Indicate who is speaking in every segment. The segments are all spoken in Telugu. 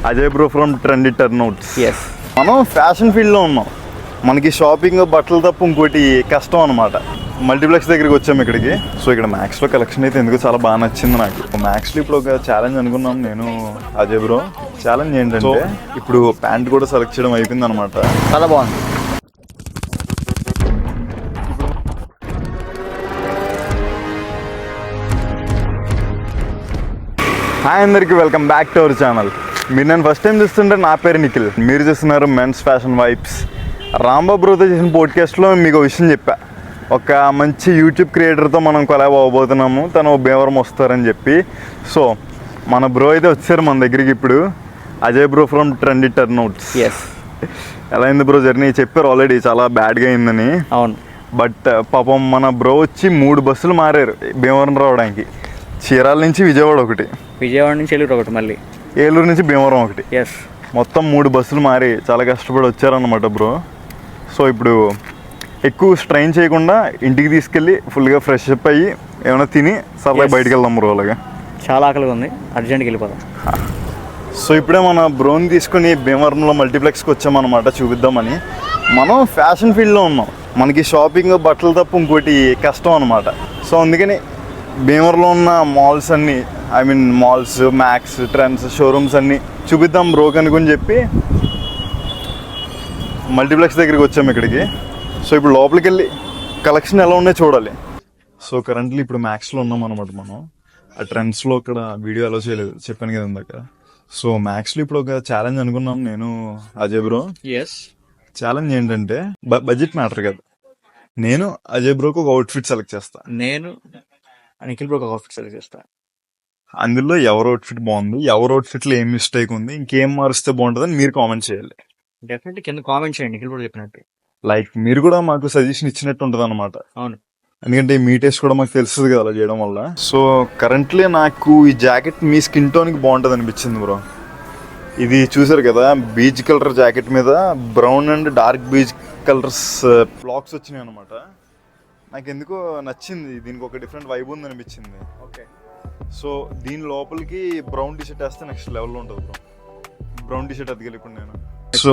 Speaker 1: Ajay bro from trendy turnouts.
Speaker 2: Yes,
Speaker 1: మనం ఫ్యాషన్ ఫీల్డ్లో ఉన్నాం. మనకి షాపింగ్ బట్టలు తప్ప ఇంకోటి కష్టం అనమాట. మల్టీప్లెక్స్ దగ్గరికి వచ్చాము ఇక్కడికి. సో ఇక్కడ మ్యాక్స్లో కలెక్షన్ అయితే ఎందుకు చాలా బాగా నచ్చింది నాకు. మ్యాక్స్లో ఇప్పుడు ఒక ఛాలెంజ్ అనుకున్నాం నేను అజయ్ బ్రో. ఛాలెంజ్ ఏంటంటే ఇప్పుడు ప్యాంట్ కూడా సెలెక్ట్ చేయడం అయిపోయింది అనమాట.
Speaker 2: చాలా బాగుంది.
Speaker 1: హాయ్ అందరికీ, welcome back to our channel. మీరు నేను ఫస్ట్ టైం చూస్తుంటే నా పేరు నిఖిల్. మీరు చూస్తున్నారు మెన్స్ ఫ్యాషన్ వైబ్స్. రాంబాబు బ్రోతో చేసిన పోడ్కాస్ట్లో మీకు విషయం చెప్పా, ఒక మంచి యూట్యూబ్ క్రియేటర్తో మనం కొలాబ్ అవ్వబోతున్నాము, తను భీమవరం వస్తారని చెప్పి. సో మన బ్రో అయితే వచ్చారు మన దగ్గరికి ఇప్పుడు. Ajay bro from trendy turnouts.
Speaker 2: Yes,
Speaker 1: ఎలా అయింది బ్రో జర్నీ? చెప్పారు ఆల్రెడీ చాలా బ్యాడ్గా అయిందని.
Speaker 2: అవును.
Speaker 1: బట్ పాపం మన బ్రో వచ్చి 3 బస్సులు మారారు భీమవరం రావడానికి. చీరాల నుంచి విజయవాడ ఒకటి,
Speaker 2: విజయవాడ నుంచి ఏలూరు ఒకటి, మళ్ళీ
Speaker 1: ఏలూరు నుంచి భీమవరం ఒకటి.
Speaker 2: ఎస్,
Speaker 1: మొత్తం 3 బస్సులు మారి చాలా కష్టపడి వచ్చారన్నమాట బ్రో. సో ఇప్పుడు ఎక్కువ స్ట్రైన్ చేయకుండా ఇంటికి తీసుకెళ్ళి ఫుల్గా ఫ్రెష్ అప్ అయ్యి ఏమైనా తిని సరదాగా బయటికి వెళ్దాం బ్రో. అలాగా
Speaker 2: చాలా ఆకలిగా ఉంది, అర్జెంట్కి వెళ్ళిపోదాం.
Speaker 1: సో ఇప్పుడే మన బ్రోని తీసుకుని భీమవరంలో మల్టీప్లెక్స్కి వచ్చామన్నమాట చూపిద్దామని. మనం ఫ్యాషన్ ఫీల్డ్లో ఉన్నాం. మనకి షాపింగ్ బట్టలు తప్ప ఇంకోటి కష్టం అనమాట. సో అందుకని భీమవరంలో ఉన్న మాల్స్ అన్నీ, I mean malls, max, trends, showrooms అన్నీ చూపిద్దాం బ్రోకి అనుకుని చెప్పి మల్టీప్లెక్స్ దగ్గరికి వచ్చాము ఇక్కడికి. సో ఇప్పుడు లోపలికి వెళ్ళి కలెక్షన్ ఎలా ఉన్నాయో చూడాలి. సో కరెంట్లీ ఇప్పుడు మ్యాక్స్లో ఉన్నాం అనమాట మనం. ఆ ట్రెండ్స్లో ఇక్కడ వీడియో అలో చేయలేదు, చెప్పాను కదా ఇందాక. సో మ్యాక్స్లో ఇప్పుడు ఒక ఛాలెంజ్ అనుకున్నాం నేను అజయ్ బ్రో.
Speaker 2: ఎస్,
Speaker 1: ఛాలెంజ్ ఏంటంటే బడ్జెట్ మ్యాటర్ కదా. నేను అజయ్ బ్రోకి ఒక అవుట్ఫిట్ సెలెక్ట్ చేస్తా,
Speaker 2: నేను నిఖిల్ బ్రో ఒక అవుట్ఫిట్ సెలెక్ట్ చేస్తా.
Speaker 1: అందులో ఎవరు అవుట్ఫిట్ బాగుంది, ఎవరు అవుట్ఫిట్లో ఏం మిస్టేక్ ఉంది, ఇంకేం మారుస్తే బాగుంటుందని మీరు కామెంట్ చేయాలి.
Speaker 2: డెఫినెట్లీ కింద కామెంట్ చేయండి, నిఖిల్ బ్రో చెప్పినట్టు.
Speaker 1: లైక్ మీరు కూడా మాకు సజెషన్ ఇచ్చినట్టు ఉంటుంది అనమాట.
Speaker 2: అవును,
Speaker 1: ఎందుకంటే మీ టేస్ట్ కూడా మాకు తెలుస్తుంది కదా అలా చేయడం వల్ల. సో కరెంట్లీ నాకు ఈ జాకెట్ మీ స్కిన్ టోన్కి బాగుంటుంది అనిపించింది బ్రో. ఇది చూసారు కదా, బీచ్ కలర్ జాకెట్ మీద brown and dark beach colours blocks వచ్చినాయి అనమాట. నాకు ఎందుకో నచ్చింది, దీనికి ఒక డిఫరెంట్ వైబ్ ఉంది అనిపించింది.
Speaker 2: ఓకే.
Speaker 1: సో దీని లోపలికి బ్రౌన్ టీ షర్ట్ వేస్తే నెక్స్ట్ లెవెల్లో ఉంటుంది బ్రో. బ్రౌన్ టీ షర్ట్ అదిగలి ఇప్పుడు నేను. సో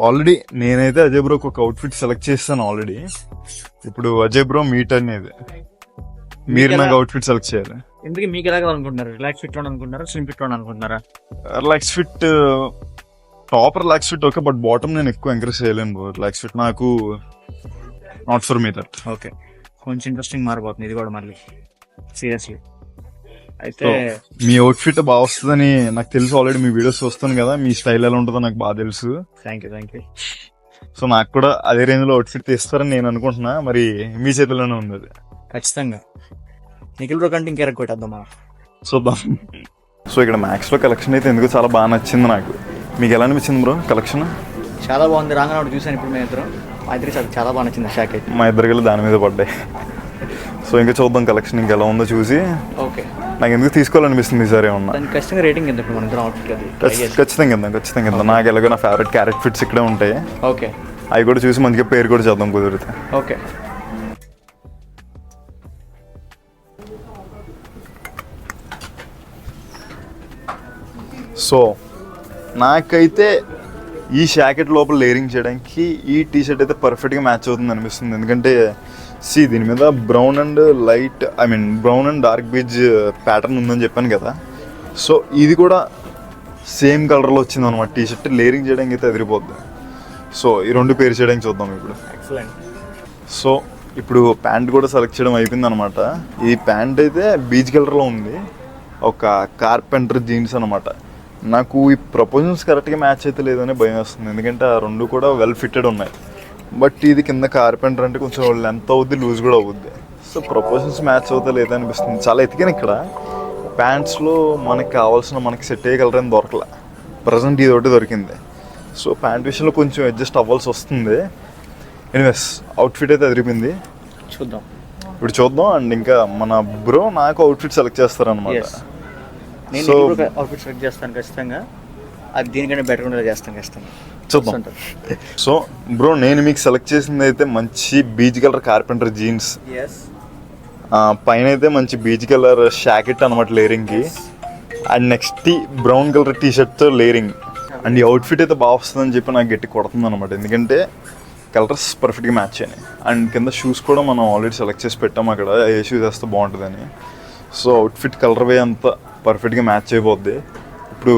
Speaker 1: ఆల్రెడీ నేనైతే అజయ్ బ్రోకి ఒక అవుట్ఫిట్ సెలెక్ట్ చేస్తాను ఆల్రెడీ. ఇప్పుడు అజయ్ బ్రో మీట్ అనేది మీరు నాకు అవుట్ఫిట్ సెలెక్ట్ చేయాలి.
Speaker 2: ఎందుకు మీకు ఎలాగ అనుకుంటున్నారు? రిలాక్స్ ఫిట్ లో అనుకుంటున్నారా, స్లిమ్ ఫిట్ లో అనుకుంటున్నారా?
Speaker 1: Relax fit, top relax fit okay, but bottom నేను ఎక్కువ ఎంకరేజ్ చేయలేను బ్రో. రిలాక్స్ ఫిట్ నాకు not for me that.
Speaker 2: Okay, కొంచెం ఇంట్రెస్టింగ్ మారిపోతుంది ఇది కూడా మళ్ళీ, సీరియస్లీ. అయితే
Speaker 1: మీ అవుట్ఫిట్ బాగా వస్తుందని నాకు తెలుసు, ఆల్రెడీ మీ వీడియోస్ చూస్తాను కదా, మీ స్టైల్ ఎలా ఉంటుందో నాకు బాగా తెలుసు.
Speaker 2: Thank you.
Speaker 1: సో నాకు కూడా అదే రేంజ్ లో అవుట్ఫిట్ తీస్తారని నేను అనుకుంటున్నా. మరి మీ చేతిలోనే ఉంది అది.
Speaker 2: ఖచ్చితంగా నిఖిల్ బ్రో కంటే ఇంకెరగ కొట్టేద్దామా, చూద్దాం.
Speaker 1: సో ఇక్కడ మ్యాక్స్ లో కలెక్షన్ అయితే ఎందుకు చాలా బాగా నచ్చింది నాకు. మీకు ఎలా అనిపించింది బ్రో కలెక్షన్?
Speaker 2: చాలా బాగుంది. రాగానే ఒకటి చూసాను ఇప్పుడు, మా ఇద్దరికి చాలా బాగా నచ్చింది షాకెట్.
Speaker 1: మా ఇద్దరికి దాని మీద పడ్డాయి. సో ఇంకా చూద్దాం కలెక్షన్ ఇంకా ఎలా ఉందో చూసి.
Speaker 2: ఓకే,
Speaker 1: నాకు ఎందుకు తీసుకోవాలనిపిస్తుంది ఈసారి ఏమన్నా.
Speaker 2: ఖచ్చితంగా రేటింగ్ ఎంత మన ఇద్దరం అవుట్ఫిట్?
Speaker 1: ఖచ్చితంగా నాకు ఎలాగో నా ఫేవరెట్ క్యారెట్ ఫిట్స్ ఇక్కడే ఉంటాయి.
Speaker 2: ఓకే,
Speaker 1: అవి కూడా చూసి మంచిగా పేరు కూడా చేద్దాం కుదిరితే.
Speaker 2: ఓకే.
Speaker 1: సో నాకైతే ఈ జాకెట్ లోపల లేరింగ్ చేయడానికి ఈ టీ షర్ట్ అయితే పర్ఫెక్ట్గా మ్యాచ్ అవుతుంది అనిపిస్తుంది. ఎందుకంటే దీని మీద brown and light, I mean brown and dark beach pattern ఉందని చెప్పాను కదా. సో ఇది కూడా సేమ్ కలర్లో వచ్చింది అనమాట. టీ షర్ట్ లేరింగ్ చేయడానికి అయితే ఎదిరిపోద్ది. సో ఈ రెండు పేరు చేయడానికి చూద్దాం ఇప్పుడు.
Speaker 2: ఎక్సలెంట్.
Speaker 1: సో ఇప్పుడు ప్యాంట్ కూడా సెలెక్ట్ చేయడం అయిపోయింది అనమాట. ఈ ప్యాంట్ అయితే బీచ్ కలర్లో ఉంది, ఒక కార్పెంటర్ జీన్స్ అనమాట. నాకు ఈ ప్రపోజల్స్ కరెక్ట్గా మ్యాచ్ అయితే లేదని భయం వేస్తుంది, ఎందుకంటే ఆ రెండు కూడా వెల్ ఫిట్టెడ్ ఉన్నాయి. బట్ ఇది కింద కార్పెంటర్ అంటే కొంచెం లెంత్ అవుద్ది, లూజ్ కూడా అవుద్ది. సో ప్రపోజల్స్ మ్యాచ్ అవుతా లేదనిపిస్తుంది. చాలా ఎతికాను ఇక్కడ ప్యాంట్స్లో, మనకి కావాల్సిన మనకి సెట్ అయ్యే కలర్ అని దొరకలే. ప్రజెంట్ ఇది ఒకటి దొరికింది. సో ప్యాంట్ విషయంలో కొంచెం అడ్జస్ట్ అవ్వాల్సి వస్తుంది. ఎనీవేస్ అవుట్ఫిట్ అయితే అదిరిపోయింది,
Speaker 2: చూద్దాం
Speaker 1: ఇప్పుడు చూద్దాం. అండ్ ఇంకా మన బ్రో నాకు అవుట్ఫిట్ సెలెక్ట్ చేస్తారనమాట.
Speaker 2: సో అవుట్ఫిట్ సెలెక్ట్ చేస్తాను ఖచ్చితంగా, అది దీనికంటే బెటర్ ఉండేలా చేస్తాను ఖచ్చితంగా, చూద్దాం.
Speaker 1: సో బ్రో నేను మీకు సెలెక్ట్ చేసింది అయితే మంచి బీచ్ కలర్ కార్పెంటర్ జీన్స్, పైన అయితే మంచి బీచ్ కలర్ షాకెట్ అనమాట లేరింగ్కి. అండ్ నెక్స్ట్ బ్రౌన్ కలర్ టీ షర్ట్తో లేరింగ్. అండ్ ఈ అవుట్ఫిట్ అయితే బాగా వస్తుందని చెప్పి నాకు గట్టి కొడుతుంది అనమాట, ఎందుకంటే కలర్స్ పర్ఫెక్ట్గా మ్యాచ్ అయినాయి. అండ్ కింద షూస్ కూడా మనం ఆల్రెడీ సెలెక్ట్ చేసి పెట్టాము అక్కడ, ఏ షూస్ వేస్తే బాగుంటుందని. సో అవుట్ఫిట్ కలర్ వే అంతా పర్ఫెక్ట్గా మ్యాచ్ అయిపోద్ది. ఇప్పుడు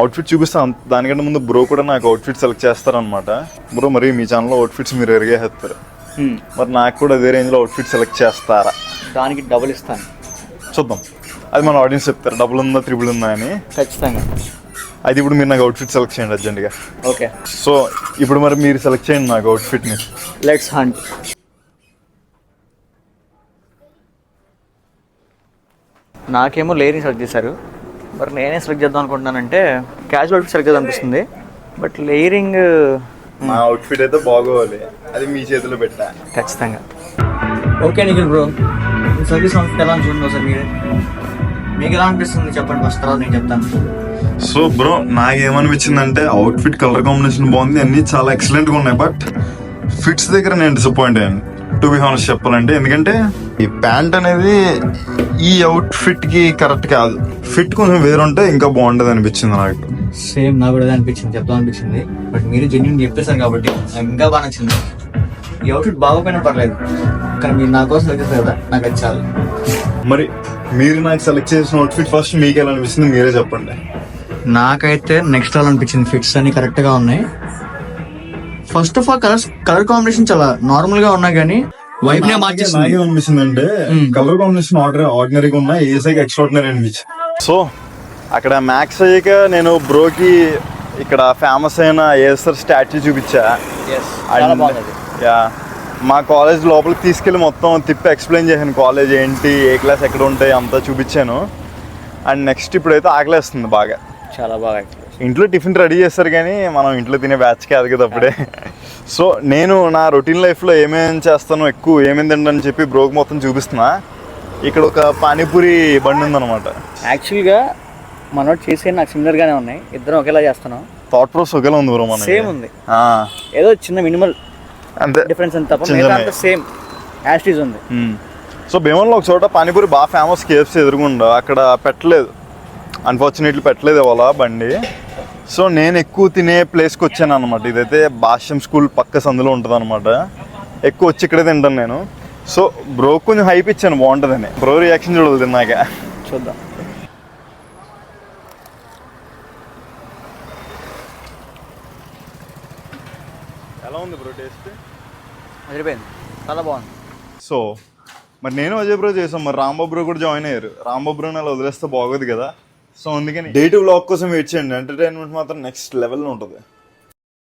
Speaker 1: అవుట్ఫిట్ చూపిస్తాను, దానికంటే ముందు బ్రో కూడా నాకు అవుట్ఫిట్ సెలెక్ట్ చేస్తారనమాట. బ్రో మరి మీ ఛానల్లో అవుట్ఫిట్స్ మీరు ఎరిగే వేస్తారు, మరి నాకు కూడా అదే రేంజ్లో అవుట్ఫిట్ సెలెక్ట్ చేస్తారా?
Speaker 2: దానికి డబుల్ ఇస్తాను,
Speaker 1: చూద్దాం. అది మన ఆడియన్స్ చెప్తారు డబుల్ ఉందా త్రిబుల్ ఉందా అని.
Speaker 2: ఖచ్చితంగా.
Speaker 1: అయితే ఇప్పుడు మీరు నాకు అవుట్ఫిట్ సెలెక్ట్ చేయండి అర్జెంట్గా.
Speaker 2: ఓకే,
Speaker 1: సో ఇప్పుడు మరి మీరు సెలెక్ట్ చేయండి నాకు అవుట్ఫిట్ని.
Speaker 2: Let's hunt. నాకేమో లేయరింగ్ సెలెక్ట్ చేశారు, మరి నేనే సెలెక్ట్ చేద్దాం అనుకుంటున్నానంటే క్యాజువల్ అవుట్ఫిట్ సెలెక్ట్ చేద్దాం అనిపిస్తుంది. బట్ లేయరింగ్
Speaker 1: నా అవుట్ఫిట్ అయితే బాగోవాలి, అది మీ చేతిలో పెట్టా.
Speaker 2: ఖచ్చితంగా. ఓకే నిఖిల్ బ్రో, సర్వీస్ ఎలా చూడండి సార్, మీకు ఎలా అనిపిస్తుంది చెప్పండి ఫస్ట్, తర్వాత నేను చెప్తాను.
Speaker 1: సో బ్రో నాకేమనిపించిందంటే అవుట్ఫిట్ కలర్ కాంబినేషన్ బాగుంది, అన్నీ చాలా ఎక్సలెంట్గా ఉన్నాయి. బట్ ఫిట్స్ దగ్గర నేను డిసప్పాయింట్ అయ్యాను టు బి హానెస్ట్ చెప్పాలంటే. ఎందుకంటే ఈ ప్యాంట్ అనేది ఈ అవుట్ఫిట్కి కరెక్ట్ కాదు, ఫిట్ కొంచెం వేరుంటే ఇంకా బాగుంటుంది అనిపించింది నాకు.
Speaker 2: సేమ్ నాకు కూడా అనిపించింది, చెప్తాం అనిపించింది. బట్ మీరు జెన్యున్ చెప్పేశారు కాబట్టి నాకు ఇంకా బాగా నచ్చింది. ఈ అవుట్ఫిట్ బాగోపోయినా పర్లేదు, కానీ మీరు నా కోసం సెలెక్ట్ చేస్తారు కదా, నాకు అది చాలు.
Speaker 1: మరి మీరు నాకు సెలెక్ట్ చేసిన అవుట్ఫిట్ ఫస్ట్ మీకు ఎలా అనిపిస్తుంది మీరే చెప్పండి.
Speaker 2: నాకైతే నెక్స్ట్ లెవెల్ అనిపించింది, ఫిట్స్ అన్ని కరెక్ట్ గా ఉన్నాయి. First of all colour combination చాలా నార్మల్ గా ఉన్నాయి, కానీ వైబ్ నే మార్చేసింది.
Speaker 1: నాకేమనిపిస్తుంది అంటే కలర్ కాంబినేషన్ ఆర్డినరీగా ఉన్నా ఏసైకి ఎక్స్ట్రాడినరీ అనిపించింది. సో అక్కడ మ్యాక్స్ అయ్యాక నేను బ్రోకి ఇక్కడ ఫేమస్ అయిన ఏసర్ స్టాచ్యూ చూపించా. యా, మా కాలేజ్ లోపలికి తీసుకెళ్ళి మొత్తం తిప్పి ఎక్స్ప్లెయిన్ చేశాను, కాలేజ్ ఏంటి, ఏ క్లాస్ ఎక్కడ ఉంటాయి అంతా చూపించాను. అండ్ నెక్స్ట్ ఇప్పుడైతే ఆకలేస్తుంది బాగా,
Speaker 2: చాలా బాగా.
Speaker 1: ఇంట్లో టిఫిన్ రెడీ చేస్తారు కానీ మనం ఇంట్లో తినే బ్యాచ్ కాదు కదా అప్పుడే. సో నేను నా రొటీన్ లైఫ్లో ఏమేమి చేస్తాను, ఎక్కువ ఏమేమి తింటానని చెప్పి బ్రోకి మొత్తం చూపిస్తున్నా. ఇక్కడ ఒక పానీపూరి బండి ఉందన్నమాట.
Speaker 2: యాక్చువల్గా మనోడు చేసే నాకు సిమిలర్ గానే ఉన్నాయి, ఇద్దరం ఒకేలా చేస్తున్నాం.
Speaker 1: థాట్ ప్రాసెస్ ఒకేలా ఉంది బ్రో, మన
Speaker 2: సేమ్ ఉంది, ఏదో చిన్న మినిమల్
Speaker 1: అంతే
Speaker 2: డిఫరెన్స్ అంత తప్ప మిగతా అంతా సేమ్ యాస్టీజ్ ఉంది.
Speaker 1: సో భీమంలో ఒక చోట పానీపూరి బాగా ఫేమస్, కేఎఫ్సీ ఎదురుగుండా, అక్కడ పెట్టలేదు, అన్ఫార్చునేట్లీ పెట్టలేదు వాళ్ళ బండి. సో నేను ఎక్కువ తినే ప్లేస్కి వచ్చాను అనమాట. ఇదైతే భాష్యం స్కూల్ పక్క సందులో ఉంటుంది అనమాట. ఎక్కువ వచ్చి ఇక్కడే తింటాను నేను. సో బ్రో కొంచెం హైప్ ఇచ్చాను బాగుంటుందని. బ్రో రియాక్షన్ చూడాలి తిన్నాక,
Speaker 2: చూద్దాం.
Speaker 1: ఎలా ఉంది బ్రో టేస్ట్?
Speaker 2: అదిరిపోయింది, చాలా బాగుంది.
Speaker 1: సో మరి నేను అజయ్ బ్రో చేసాం, మరి రాంబాబు బ్రో కూడా జాయిన్ అయ్యారు. రాంబాబు బ్రోని అలా వదిలేస్తే బాగోదు కదా. సో అందుకని డే టు వ్లాగ్ కోసం వెయిట్ చేయండి, ఎంటర్టైన్మెంట్ మాత్రం నెక్స్ట్ లెవెల్లో ఉంటుంది.